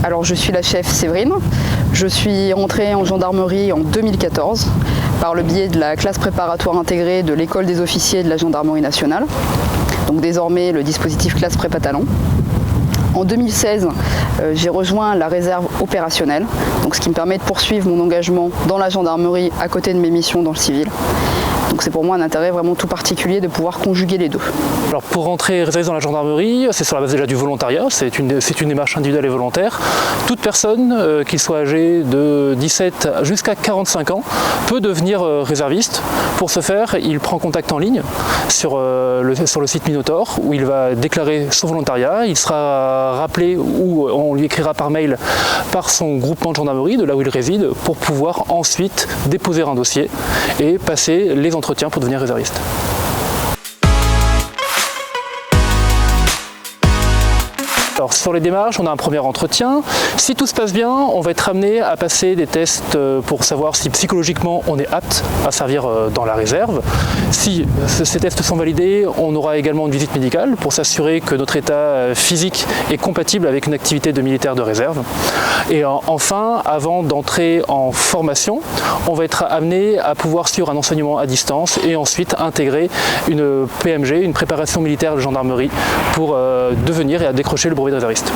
Alors je suis la chef Séverine, je suis rentrée en gendarmerie en 2014 par le biais de la classe préparatoire intégrée de l'école des officiers de la gendarmerie nationale, donc désormais le dispositif classe prépa talent. En 2016, j'ai rejoint la réserve opérationnelle, donc ce qui me permet de poursuivre mon engagement dans la gendarmerie à côté de mes missions dans le civil. Donc c'est pour moi un intérêt vraiment tout particulier de pouvoir conjuguer les deux. Alors pour rentrer réserviste dans la gendarmerie, c'est sur la base déjà du volontariat, c'est une démarche individuelle et volontaire. Toute personne, qu'il soit âgée de 17 jusqu'à 45 ans, peut devenir réserviste. Pour ce faire, il prend contact en ligne sur le site Minotaur où il va déclarer son volontariat. Il sera rappelé ou on lui écrira par mail par son groupement de gendarmerie, de là où il réside, pour pouvoir ensuite déposer un dossier et passer les entretiens pour devenir réserviste. Alors sur les démarches, on a un premier entretien. Si tout se passe bien, on va être amené à passer des tests pour savoir si psychologiquement on est apte à servir dans la réserve. Si ces tests sont validés, on aura également une visite médicale pour s'assurer que notre état physique est compatible avec une activité de militaire de réserve. Et enfin, avant d'entrer en formation, on va être amené à pouvoir suivre un enseignement à distance et ensuite intégrer une PMG, une préparation militaire de gendarmerie, pour devenir et à décrocher le brevet de réserviste.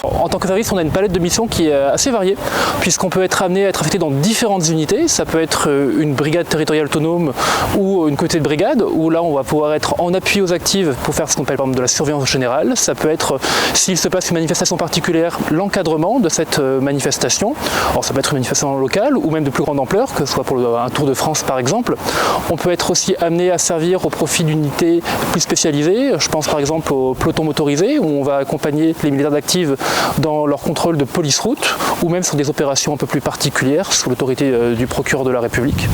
En tant que réserviste, on a une palette de missions qui est assez variée, puisqu'on peut être amené à être affecté dans différentes unités. Ça peut être une brigade territoriale autonome ou une communauté de brigade, où là on va pouvoir être en appui aux actives pour faire ce qu'on appelle par exemple de la surveillance générale. Ça peut être, s'il se passe une manifestation particulière, l'encadrement de cette manifestation. Alors ça peut être une manifestation locale ou même de plus grande ampleur, que ce soit pour un Tour de France par exemple. On peut être aussi amené à servir au profit d'unités plus spécialisées. Je pense par exemple au peloton motorisé, où on va accompagner les militaires d'actives dans leur contrôle de police-route ou même sur des opérations un peu plus particulières sous l'autorité du procureur de la République.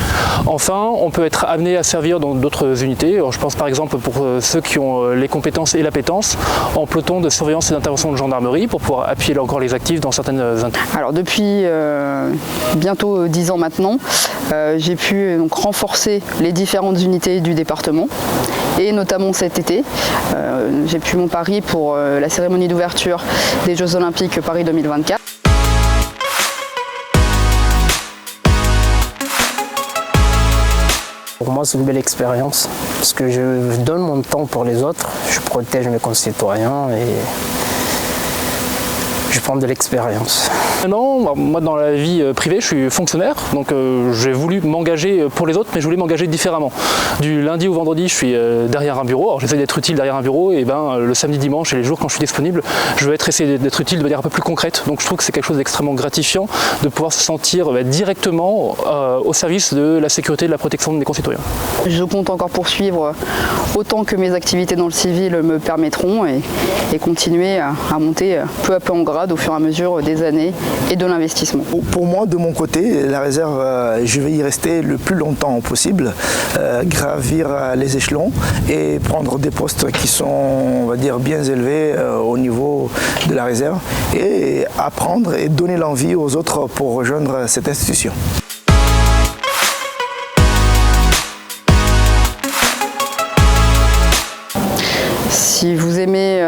Enfin, on peut être amené à servir dans d'autres unités. Alors, je pense par exemple pour ceux qui ont les compétences et l'appétence en peloton de surveillance et d'intervention de gendarmerie pour pouvoir appuyer là encore les actifs dans certaines unités. Alors depuis bientôt 10 ans maintenant, j'ai pu donc renforcer les différentes unités du département et notamment cet été, j'ai pu mon pari pour la cérémonie d'ouverture des Jeux Olympiques Paris 2024. Pour moi, c'est une belle expérience parce que je donne mon temps pour les autres, je protège mes concitoyens et je prends de l'expérience. Non, moi dans la vie privée, je suis fonctionnaire, donc j'ai voulu m'engager pour les autres, mais je voulais m'engager différemment. Du lundi au vendredi, je suis derrière un bureau, alors j'essaie d'être utile derrière un bureau, et le samedi, dimanche et les jours quand je suis disponible, je vais essayer d'être utile de manière un peu plus concrète. Donc je trouve que c'est quelque chose d'extrêmement gratifiant de pouvoir se sentir directement au service de la sécurité et de la protection de mes concitoyens. Je compte encore poursuivre autant que mes activités dans le civil me permettront et continuer à monter peu à peu en grade au fur et à mesure des années et de l'investissement. Pour moi, de mon côté, la réserve, je vais y rester le plus longtemps possible, gravir les échelons et prendre des postes qui sont, on va dire, bien élevés au niveau de la réserve et apprendre et donner l'envie aux autres pour rejoindre cette institution. Si vous aimez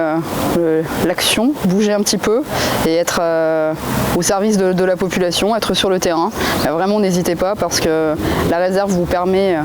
l'action, bouger un petit peu et être au service de la population, être sur le terrain, vraiment n'hésitez pas parce que la réserve vous permet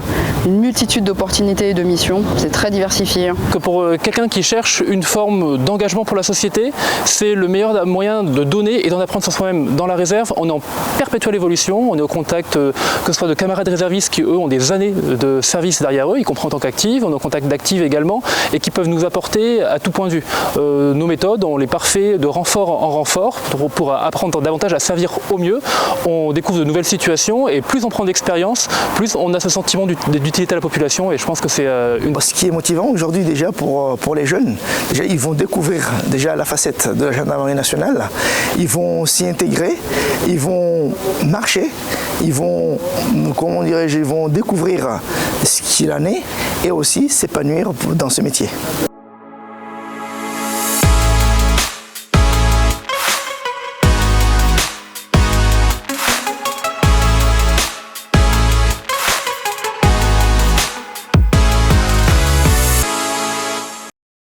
une multitude d'opportunités et de missions, c'est très diversifié. Que pour quelqu'un qui cherche une forme d'engagement pour la société, c'est le meilleur moyen de donner et d'en apprendre sur soi-même. Dans la réserve, on est en perpétuelle évolution, on est au contact que ce soit de camarades réservistes qui eux ont des années de service derrière eux, y compris en tant qu'actifs, on est au contact d'actifs également et qui peuvent nous apporter à tout point de vue. Nos méthodes, on les parfait de renfort en renfort pour apprendre davantage à servir au mieux. On découvre de nouvelles situations et plus on prend d'expérience, plus on a ce sentiment d'utilité à la population et je pense que c'est une... Ce qui est motivant aujourd'hui déjà pour les jeunes, déjà, ils vont découvrir déjà la facette de la gendarmerie nationale, ils vont s'y intégrer, ils vont marcher, ils vont, comment dirais-je, ils vont découvrir ce qu'il en est et aussi s'épanouir dans ce métier.